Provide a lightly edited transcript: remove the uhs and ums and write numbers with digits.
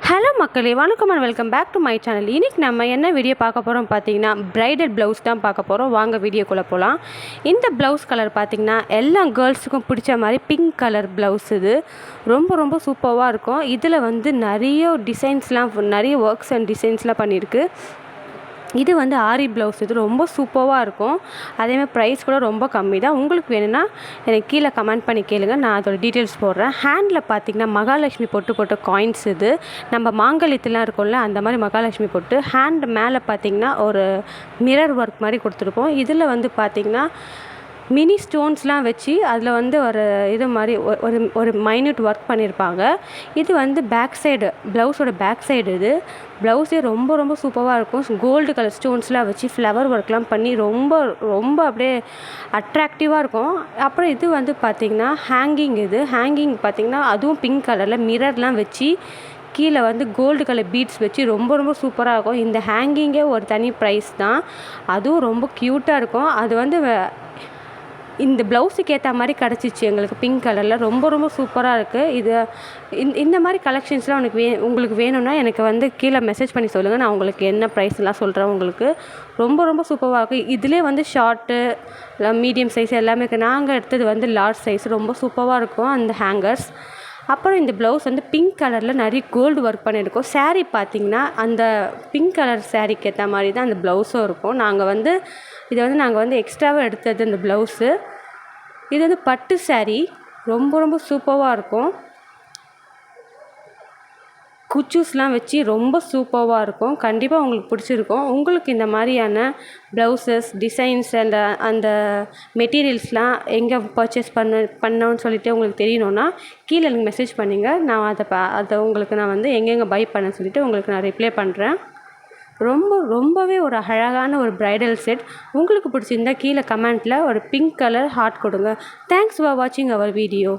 Hello மக்களே, வணக்கம் and welcome back to my channel. இன்றைக்கி நம்ம என்ன வீடியோ பார்க்க போகிறோம் பார்த்தீங்கன்னா, ப்ரைடல் ப்ளவுஸ் தான் பார்க்க போகிறோம். வாங்க வீடியோக்குள்ளே போகலாம். இந்த ப்ளவுஸ் கலர் பார்த்திங்கன்னா எல்லா கேர்ள்ஸுக்கும் பிடிச்ச மாதிரி பிங்க் கலர் ப்ளவுஸ். இது ரொம்ப சூப்பராக இருக்கும். இதில் வந்து நிறைய டிசைன்ஸ்லாம், நிறைய ஒர்க்ஸ் அண்ட் டிசைன்ஸ்லாம் பண்ணியிருக்கு. இது வந்து ஆரி ப்ளவுஸ். இது ரொம்ப சூப்பராக இருக்கும். அதேமாதிரி ப்ரைஸ் கூட ரொம்ப கம்மி தான். உங்களுக்கு வேணும்னா எனக்கு கீழே கமெண்ட் பண்ணி கேளுங்க, நான் அதோட டீட்டெயில்ஸ் போடுறேன். ஹேண்டில் பார்த்திங்கன்னா மகாலட்சுமி போட்ட காயின்ஸ். இது நம்ம மாங்கல்யத்துலாம் இருக்கும்ல, அந்த மாதிரி மகாலட்சுமி போட்டு ஹேண்ட் மேலே பார்த்திங்கன்னா ஒரு மிரர் ஒர்க் மாதிரி கொடுத்துருப்போம். இதில் வந்து பார்த்திங்கன்னா மினி ஸ்டோன்ஸ்லாம் வச்சு அதில் வந்து ஒரு இது மாதிரி ஒரு மைன்யூட் ஒர்க் பண்ணியிருப்பாங்க. இது வந்து பேக் சைடு, ப்ளவுஸோட பேக் சைடு. இது ப்ளவுஸே ரொம்ப சூப்பராக இருக்கும். கோல்டு கலர் ஸ்டோன்ஸ்லாம் வச்சு ஃப்ளவர் ஒர்க்லாம் பண்ணி ரொம்ப அப்படியே அட்ராக்டிவாக இருக்கும். அப்புறம் இது வந்து பார்த்திங்கன்னா ஹேங்கிங். இது ஹேங்கிங் பார்த்திங்கன்னா அதுவும் பிங்க் கலரில் மிரர்லாம் வச்சு கீழே வந்து கோல்டு கலர் பீட்ஸ் வச்சு ரொம்ப சூப்பராக இருக்கும். இந்த ஹேங்கிங்கே ஒரு தனி ப்ரைஸ் தான். அதுவும் ரொம்ப க்யூட்டாக இருக்கும். அது வந்து இந்த ப்ளவுஸுக்கு ஏற்ற மாதிரி கிடச்சிச்சு எங்களுக்கு பிங்க் கலரில். ரொம்ப சூப்பராக இருக்குது. இது இந்த மாதிரி கலெக்ஷன்ஸ்லாம் உங்களுக்கு வேணும்னா எனக்கு வந்து கீழே மெசேஜ் பண்ணி சொல்லுங்கள். நான் உங்களுக்கு என்ன ப்ரைஸ்லாம் சொல்கிறேன். உங்களுக்கு ரொம்ப சூப்பராக இருக்குது. இதிலே வந்து ஷார்ட்டு, மீடியம் சைஸ் எல்லாமே இருக்குது. நாங்கள் எடுத்தது வந்து லார்ஜ் சைஸ். ரொம்ப சூப்பராக இருக்கும் அந்த ஹேங்கர்ஸ். அப்புறம் இந்த ப்ளவுஸ் வந்து பிங்க் கலரில் நிறைய கோல்டு ஒர்க் பண்ணியிருக்கோம். சாரீ பார்த்திங்கன்னா அந்த பிங்க் கலர் சாரீக்கு ஏற்ற மாதிரி தான் அந்த ப்ளவுஸும் இருக்கும். நாங்கள் வந்து எக்ஸ்ட்ராவாக எடுத்தது இந்த ப்ளவுஸு. இது வந்து பட்டு சாரீ. ரொம்ப சூப்பராக இருக்கும். குச்சூஸ்லாம் வச்சு ரொம்ப சூப்பராக இருக்கும். கண்டிப்பாக உங்களுக்கு பிடிச்சிருக்கும். உங்களுக்கு இந்த மாதிரியான ப்ளவுசஸ், டிசைன்ஸ் அந்த மெட்டீரியல்ஸ்லாம் எங்கே பர்ச்சேஸ் பண்ணணும்னு சொல்லிட்டு உங்களுக்கு தெரியணுன்னா கீழே எனக்கு மெசேஜ் பண்ணுங்கள். நான் அதை உங்களுக்கு நான் வந்து எங்கெங்கே பை பண்ண சொல்லிவிட்டு உங்களுக்கு நான் ரிப்ளை பண்ணுறேன். ரொம்பவே ஒரு அழகான ஒரு ப்ரைடல் செட். உங்களுக்கு பிடிச்சிருந்தா கீழே கமெண்ட்டில் ஒரு பிங்க் கலர் ஹார்ட் கொடுங்க. தேங்க்ஸ் ஃபார் வாட்சிங் அவர் வீடியோ.